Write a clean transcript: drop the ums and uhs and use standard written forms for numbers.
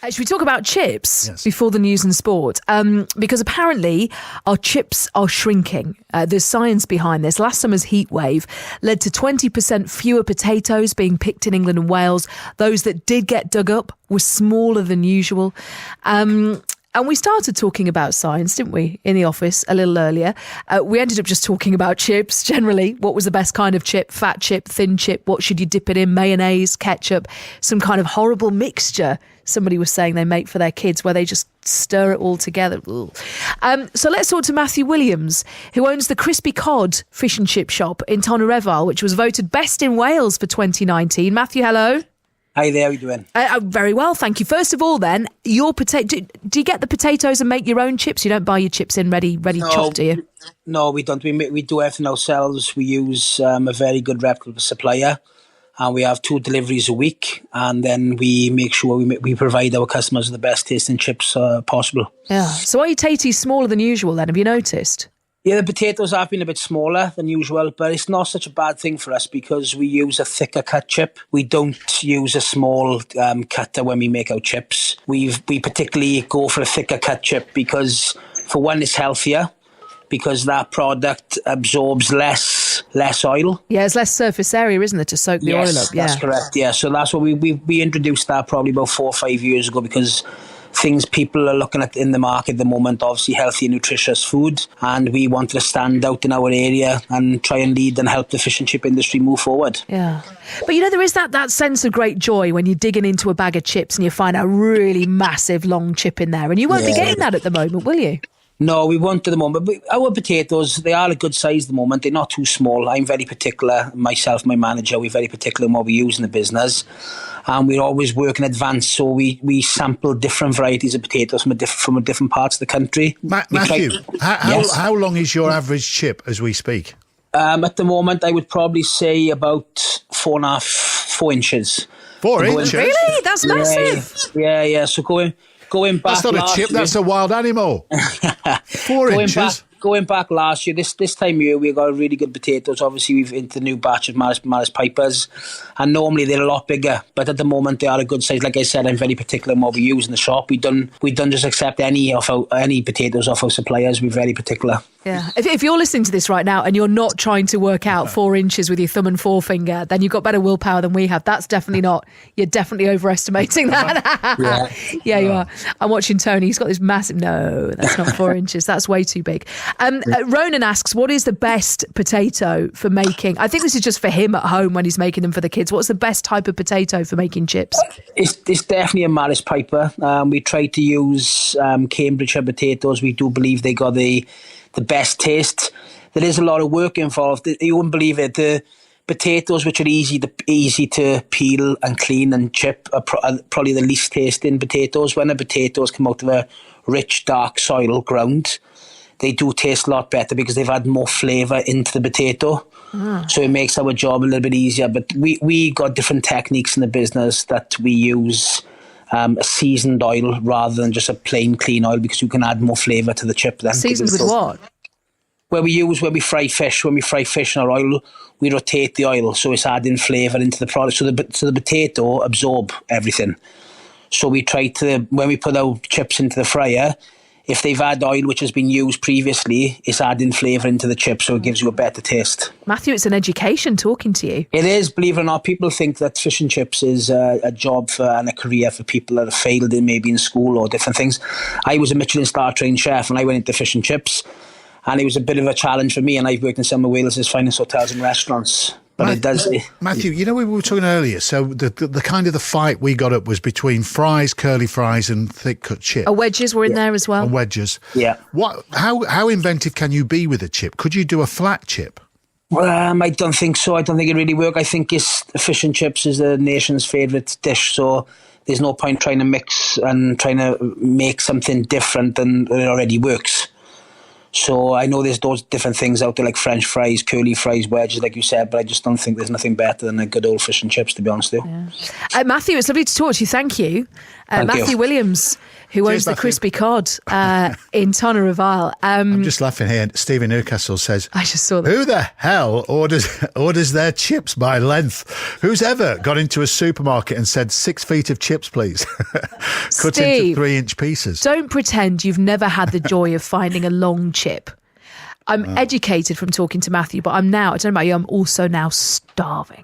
Should we talk about chips Yes. before the news and sport? Because apparently our chips are shrinking. There's science behind this. Last summer's heat wave led to 20% fewer potatoes being picked in England and Wales. Those that did get dug up were smaller than usual. And we started talking about science, didn't we, in the office a little earlier. We ended up just talking about chips generally. What was the best kind of chip? Fat chip, thin chip? What should you dip it in? Mayonnaise, ketchup, some kind of horrible mixture somebody was saying they make for their kids where they just stir it all together. So let's talk to Matthew Williams, who owns the Crispy Cod fish and chip shop in Tonarefal, which was voted best in Wales for 2019. Matthew, hello. Hi there, how are you doing? Very well, thank you. First of all, then, your potato. Do you get the potatoes and make your own chips? You don't buy your chips in ready chopped, do you? No, we don't. We do everything ourselves. We use a very good reputable supplier, and we have 2 deliveries a week. And then we make sure we provide our customers with the best tasting chips possible. Yeah. So are your taties smaller than usual? Then have you noticed? Yeah, the potatoes have been a bit smaller than usual, but it's not such a bad thing for us because we use a thicker cut chip. We don't use a small cutter when we make our chips. We particularly go for a thicker cut chip because, for one, it's healthier because that product absorbs less oil. Yeah, there's less surface area, isn't there, to soak the oil up? Yeah, that's correct. Yeah, so that's what we introduced that probably about 4 or 5 years ago because things people are looking at in the market at the moment, obviously healthy and nutritious food, and we wanted to stand out in our area and try and lead and help the fish and chip industry move forward. Yeah. But there is that sense of great joy when you're digging into a bag of chips and you find a really massive long chip in there, and you won't be getting that at the moment, will you? No, we won't at the moment. But our potatoes, they are a good size at the moment. They're not too small. I'm very particular, myself, my manager, we're very particular in what we use in the business. And we always work in advance, so we sample different varieties of potatoes from different parts of the country. Matthew, how long is your average chip as we speak? At the moment, I would probably say about 4 inches. 4 inches? Really? That's massive. Yeah. So going back, that's not a chip. That's a wild animal. 4 inches. Going back last year, this time of year, we got really good potatoes. Obviously, we've into the new batch of Maris Pipers, and normally they're a lot bigger. But at the moment, they are a good size. Like I said, I'm very particular in what we use in the shop. We don't just accept any potatoes off our suppliers. We're very particular. Yeah. If you're listening to this right now and you're not trying to work out 4 inches with your thumb and forefinger, then you've got better willpower than we have. That's definitely not. You're definitely overestimating that. Yeah, you are. I'm watching Tony. He's got this massive. No, that's not 4 inches. That's way too big. Ronan asks, what is the best potato for making? I think this is just for him at home when he's making them for the kids. What's the best type of potato for making chips? It's definitely a Maris Piper. We try to use Cambridgeshire potatoes. We do believe they got the best taste. There is a lot of work involved. You wouldn't believe it. The potatoes, which are easy to peel and clean and chip, are probably the least tasting potatoes. When the potatoes come out of a rich, dark soil ground, they do taste a lot better because they've had more flavour into the potato. So it makes our job a little bit easier. But we got different techniques in the business that we use. A seasoned oil rather than just a plain clean oil because you can add more flavour to the chip then. Seasoned with what? When we fry fish in our oil, we rotate the oil so it's adding flavour into the product so the potato absorb everything. So we try to, when we put our chips into the fryer, if they've had oil which has been used previously, it's adding flavour into the chip, so it gives you a better taste. Matthew, it's an education talking to you. It is, believe it or not. People think that fish and chips is a job and a career for people that have failed maybe in school or different things. I was a Michelin star trained chef and I went into fish and chips, and it was a bit of a challenge for me, and I've worked in some of Wales's finest hotels and restaurants. But it does. Matthew, we were talking earlier, so the kind of the fight we got up was between fries, curly fries and thick cut chip. Wedges were in there as well. And wedges. Yeah. How inventive can you be with a chip? Could you do a flat chip? I don't think so. I don't think it really works. I think fish and chips is the nation's favourite dish, so there's no point trying to mix and trying to make something different than it already works. So I know there's those different things out there like French fries, curly fries, wedges, like you said, but I just don't think there's nothing better than a good old fish and chips, to be honest with you. Yeah. Matthew, it's lovely to talk to you. Thank you. Matthew Williams, who owns the Matthew. Crispy Cod in Tonnereville. I'm just laughing here. Stephen Newcastle says, I just saw that. who the hell orders their chips by length? Who's ever got into a supermarket and said 6 feet of chips, please? Cut into Steve, 3-inch pieces. Don't pretend you've never had the joy of finding a long chip. I'm educated from talking to Matthew, but I don't know about you, I'm also now starving.